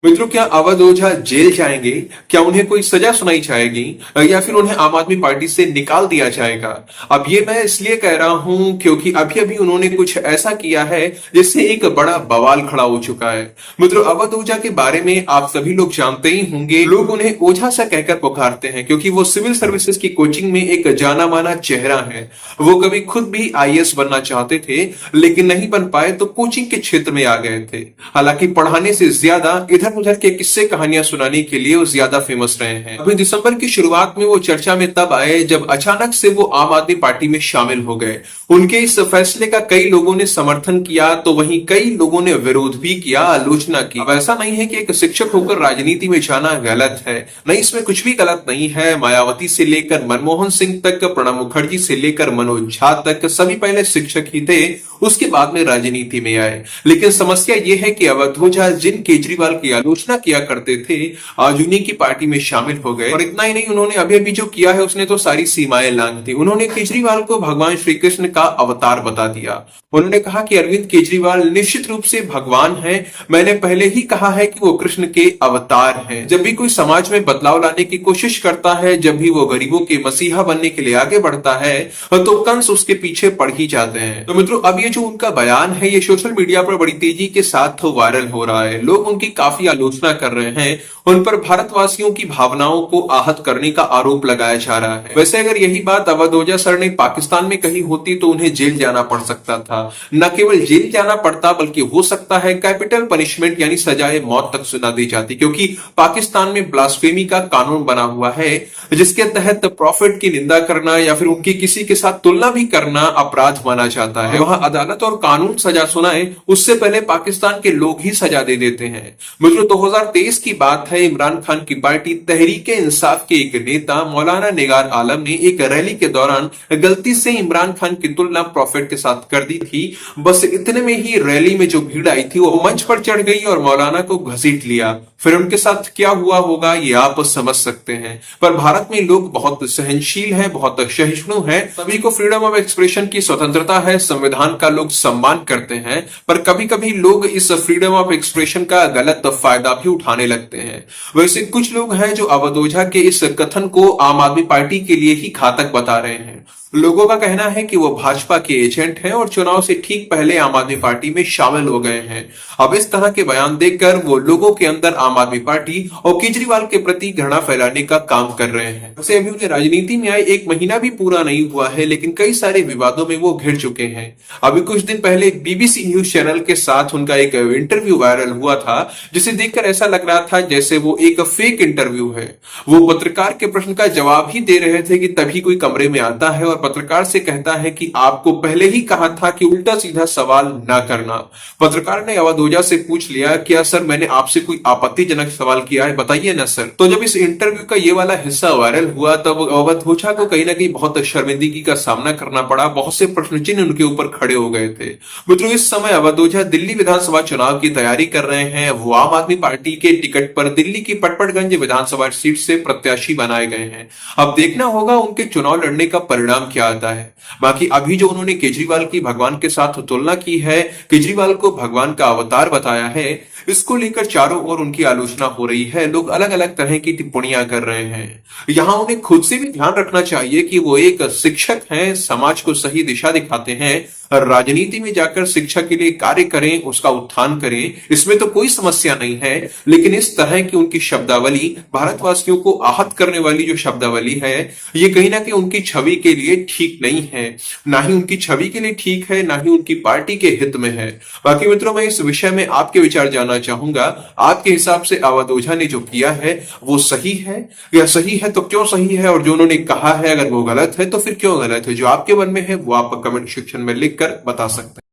मित्रों, क्या अवध ओझा जेल जाएंगे? क्या उन्हें कोई सजा सुनाई जाएगी या फिर उन्हें आम आदमी पार्टी से निकाल दिया जाएगा? अब ये मैं इसलिए कह रहा हूं क्योंकि अभी अभी उन्होंने कुछ ऐसा किया है जिससे एक बड़ा बवाल खड़ा हो चुका है। मित्रों, अवध ओझा के बारे में आप सभी लोग जानते ही होंगे। लोग उन्हें ओझा सा कहकर पुकारते हैं क्योंकि वो सिविल सर्विसेज की कोचिंग में एक जाना माना चेहरा है। वो कभी खुद भी आईएएस बनना चाहते थे, लेकिन नहीं बन पाए तो कोचिंग के क्षेत्र में आ गए थे। हालांकि पढ़ाने से ज्यादा इधर उधर के किस्से कहानियां सुनाने के लिए वो ज्यादा फेमस रहे हैं। अभी दिसंबर की शुरुआत में वो चर्चा में तब आए जब अचानक से वो आम आदमी पार्टी में शामिल हो गए। उनके इस फैसले का कई लोगों ने समर्थन किया तो वहीं कई लोगों ने विरोध भी किया, आलोचना की। अब ऐसा नहीं है कि एक शिक्षक होकर राजनीति में जाना गलत है, नहीं, इसमें कुछ भी गलत नहीं है। मायावती से लेकर मनमोहन सिंह तक, प्रणब मुखर्जी से लेकर मनोज झा तक सभी पहले शिक्षक ही थे, उसके बाद में राजनीति में आए। लेकिन समस्या यह है कि अवध ओझा जिन केजरीवाल की आलोचना किया करते थे, आज उन्हीं की पार्टी में शामिल हो गए। और इतना ही नहीं, उन्होंने अभी अभी जो किया है उसने तो सारी सीमाएं लांघ दी। उन्होंने केजरीवाल को भगवान श्री कृष्ण का अवतार बता दिया। उन्होंने कहा कि अरविंद केजरीवाल निश्चित रूप से भगवान है। मैंने पहले ही कहा है कि वो कृष्ण के अवतार हैं। जब भी कोई समाज में बदलाव लाने की कोशिश करता है, जब भी वो गरीबों के मसीहा बनने के लिए आगे बढ़ता है, तो कंस उसके पीछे पड़ ही जाते हैं। तो मित्रों, अब ये जो उनका बयान है ये सोशल मीडिया पर बड़ी तेजी के साथ वायरल हो रहा है। लोग उनकी काफी आलोचना कर रहे हैं। उन पर भारतवासियों की भावनाओं को आहत करने का आरोप लगाया जा रहा है। वैसे अगर यही बात अवध ओझा सर ने पाकिस्तान में कही होती तो उन्हें जेल जाना पड़ सकता था। न केवल जेल जाना पड़ता बल्कि हो सकता है कैपिटल पनिशमेंट यानी सजाए मौत तक सुना दी जाती, क्योंकि पाकिस्तान में ब्लास्फेमी का कानून बना हुआ है जिसके तहत प्रॉफिट की निंदा करना या फिर उनकी किसी के साथ तुलना भी करना अपराध माना जाता है। वहां अदालत और कानून सजा सुनाए उससे पहले पाकिस्तान के लोग ही सजा दे देते हैं। मित्रों, 2023 की बात है। इमरान खान की पार्टी तहरीके इंसाफ के एक नेता मौलाना निगार आलम ने एक रैली के दौरान गलती से इमरान खान की तुलना प्रॉफिट के साथ कर दी थी। बस इतने में ही रैली में जो भीड़ आई थी वो मंच पर चढ़ गई और मौलाना को घसीट लिया। फिर उनके साथ क्या हुआ होगा ये आप समझ सकते हैं। पर भारत में लोग बहुत सहनशील हैं, बहुत सहिष्णु हैं। सभी को फ्रीडम ऑफ एक्सप्रेशन की स्वतंत्रता है, संविधान का लोग सम्मान करते हैं। पर कभी कभी लोग इस फ्रीडम ऑफ एक्सप्रेशन का गलत फायदा भी उठाने लगते हैं। वैसे कुछ लोग हैं जो अवध ओझा के इस कथन को आम आदमी पार्टी के लिए ही घातक बता रहे हैं। लोगों का कहना है कि वो भाजपा के एजेंट हैं और चुनाव से ठीक पहले आम आदमी पार्टी में शामिल हो गए हैं। अब इस तरह के बयान देखकर वो लोगों के अंदर आम आदमी पार्टी और केजरीवाल के प्रति घृणा फैलाने का काम कर रहे हैं। वैसे अभी उन्हें राजनीति में आए 1 महीना भी पूरा नहीं हुआ है, लेकिन कई सारे विवादों में वो घिर चुके हैं। अभी कुछ दिन पहले बीबीसी न्यूज चैनल के साथ उनका एक इंटरव्यू वायरल हुआ था, जिसे देखकर ऐसा लग रहा था जैसे वो एक फेक इंटरव्यू है। वो पत्रकार के प्रश्न का जवाब ही दे रहे थे कि तभी कोई कमरे में आता है और पत्रकार से कहता है कि आपको पहले ही कहा था कि उल्टा सीधा सवाल ना करना। पत्रकार ने अवध ओझा से पूछ लिया, क्या सर मैंने आपसे कोई आपत्तिजनक सवाल किया है, बताइए ना सर। तो जब इस इंटरव्यू का ये वाला हिस्सा वायरल हुआ तब अवध ओझा को कहीं ना कहीं बहुत शर्मिंदगी का सामना करना पड़ा। बहुत से प्रश्न चिन्ह उनके ऊपर खड़े हो गए थे। मित्रों, इस समय अवध ओझा दिल्ली विधानसभा चुनाव की तैयारी कर रहे हैं। वो आम आदमी पार्टी के टिकट पर दिल्ली की पटपटगंज विधानसभा सीट से प्रत्याशी बनाए गए हैं। अब देखना होगा उनके चुनाव लड़ने का परिणाम क्या आता है। बाकी अभी जो उन्होंने केजरीवाल की भगवान के साथ तुलना की है, केजरीवाल को भगवान का अवतार बताया है, इसको लेकर चारों ओर उनकी आलोचना हो रही है। लोग अलग अलग तरह की टिप्पणियां कर रहे हैं। यहां उन्हें खुद से भी ध्यान रखना चाहिए कि वो एक शिक्षक हैं, समाज को सही दिशा दिखाते हैं। राजनीति में जाकर शिक्षा के लिए कार्य करें, उसका उत्थान करें, इसमें तो कोई समस्या नहीं है। लेकिन इस तरह की उनकी शब्दावली, भारतवासियों को आहत करने वाली जो शब्दावली है, ये कहीं ना कहीं उनकी छवि के लिए ठीक नहीं है। ना ही उनकी छवि के लिए ठीक है, ना ही उनकी पार्टी के हित में है। बाकी मित्रों, मैं इस विषय में आपके विचार जानना चाहूंगा। आपके हिसाब से अवध ओझा ने जो किया है वो सही है, या सही है तो क्यों सही है, और जो उन्होंने कहा है अगर वो गलत है तो फिर क्यों गलत है? जो आपके मन में है वो आप कमेंट सेक्शन में लिख कर बता सकते हैं।